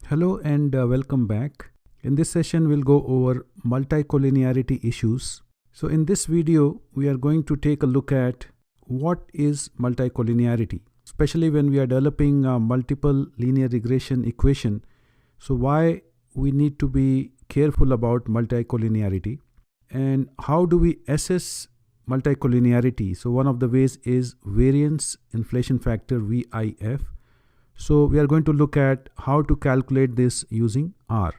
Hello and welcome back. In this session, we'll go over multicollinearity issues. So in this video, we are going to take a look at what is multicollinearity, especially when we are developing a multiple linear regression equation. So why we need to be careful about multicollinearity and how do we assess multicollinearity. So one of the ways is variance inflation factor VIF. So we are going to look at how to calculate this using R.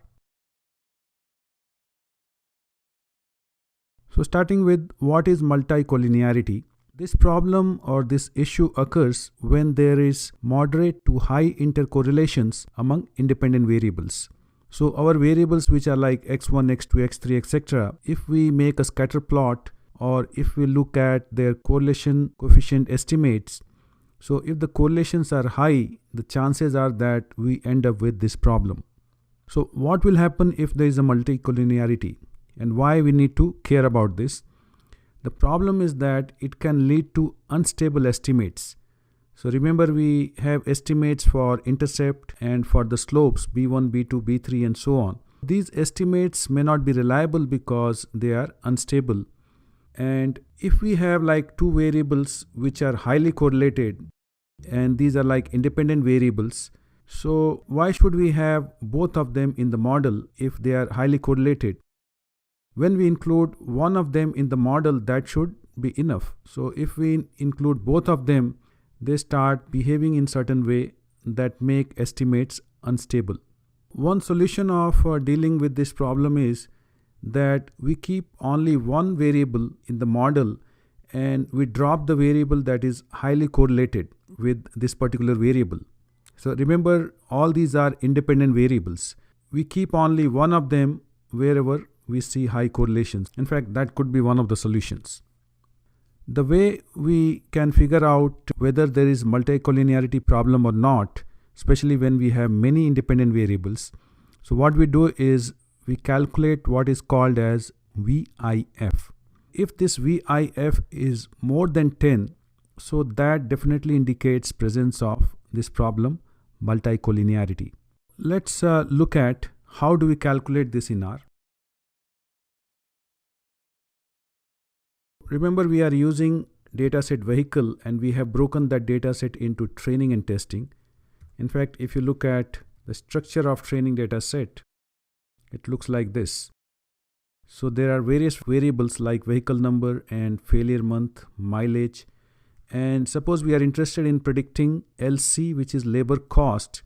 So starting with what is multicollinearity. This problem or this issue occurs when there is moderate to high intercorrelations among independent variables. So our variables which are like x1, x2, x3, etc. If we make a scatter plot or if we look at their correlation coefficient estimates, so if the correlations are high, the chances are that we end up with this problem. So what will happen if there is a multicollinearity and why we need to care about this? The problem is that it can lead to unstable estimates. So remember we have estimates for intercept and for the slopes B1, B2, B3 and so on. These estimates may not be reliable because they are unstable. And if we have like two variables which are highly correlated and these are like independent variables, so why should we have both of them in the model if they are highly correlated? When we include one of them in the model, that should be enough. So if we include both of them, they start behaving in certain way that make estimates unstable. One solution of dealing with this problem is that we keep only one variable in the model and we drop the variable that is highly correlated with this particular variable. So remember, all these are independent variables. We keep only one of them wherever we see high correlations. In fact, that could be one of the solutions. The way we can figure out whether there is multicollinearity problem or not, especially when we have many independent variables. So what we do is we calculate what is called as VIF. If this VIF is more than 10, so that definitely indicates presence of this problem, multicollinearity. Let's look at how do we calculate this in R. Remember we are using dataset vehicle and we have broken that dataset into training and testing. In fact, if you look at the structure of training dataset, it looks like this. So there are various variables like vehicle number and failure month, mileage. And suppose we are interested in predicting LC, which is labor cost.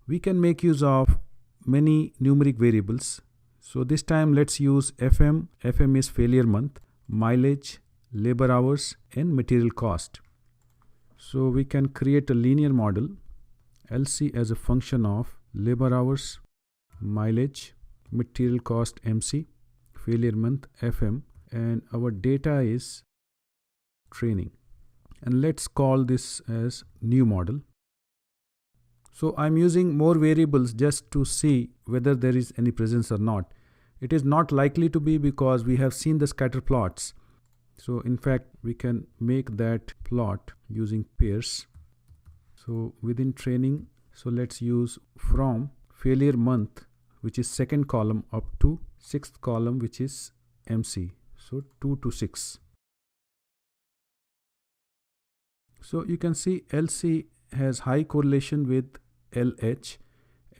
We can make use of many numeric variables. So this time let's use FM. FM is failure month, mileage, labor hours and material cost. So we can create a linear model, LC as a function of labor hours, mileage, material cost MC, failure month FM, and our data is training. And let's call this as new model. So I'm using more variables just to see whether there is any presence or not. It is not likely to be because we have seen the scatter plots. So in fact, we can make that plot using pairs. So within training, so let's use from failure month, which is second column, up to sixth column, which is MC. So 2 to 6. So you can see LC has high correlation with LH.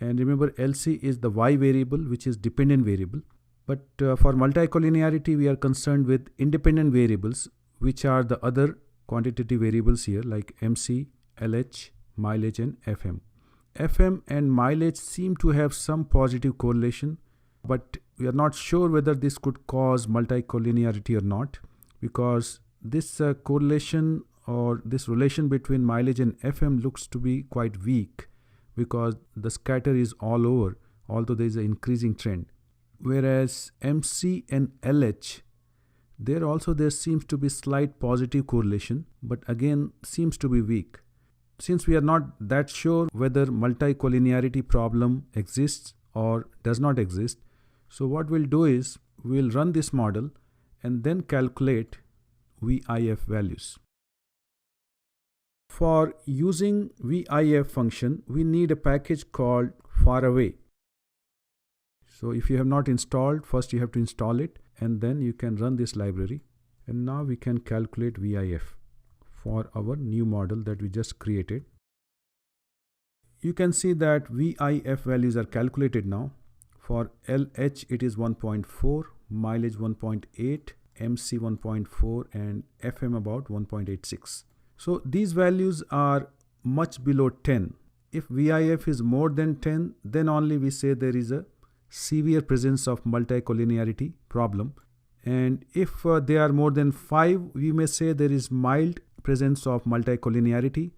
And remember, LC is the Y variable, which is dependent variable. But for multicollinearity, we are concerned with independent variables, which are the other quantitative variables here, like MC, LH, mileage, and FM. FM and mileage seem to have some positive correlation, but we are not sure whether this could cause multicollinearity or not, because this correlation or this relation between mileage and FM looks to be quite weak because the scatter is all over, although there is an increasing trend. Whereas MC and LH, there seems to be slight positive correlation, but again seems to be weak. Since we are not that sure whether multicollinearity problem exists or does not exist, so what we'll do is we'll run this model and then calculate VIF values. For using VIF function, we need a package called far away. So if you have not installed, first you have to install it, and then you can run this library. And now we can calculate VIF for our new model that we just created. You can see that VIF values are calculated now. For LH it is 1.4, mileage 1.8, MC 1.4, and FM about 1.86. So these values are much below 10. If VIF is more than 10, then only we say there is a severe presence of multicollinearity problem. And if they are more than 5, we may say there is mild presence of multicollinearity.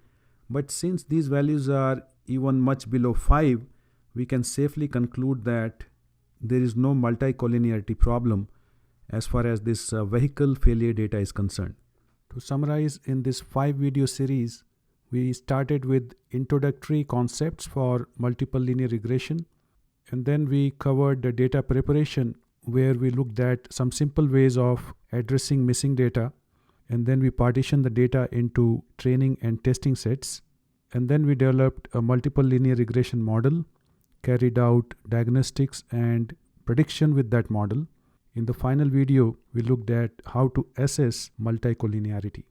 But since these values are even much below 5, we can safely conclude that there is no multicollinearity problem as far as this vehicle failure data is concerned. To summarize, in this 5-video series, we started with introductory concepts for multiple linear regression, and then we covered the data preparation, where we looked at some simple ways of addressing missing data, and then we partitioned the data into training and testing sets, and then we developed a multiple linear regression model, carried out diagnostics and prediction with that model. In the final video, we looked at how to assess multicollinearity.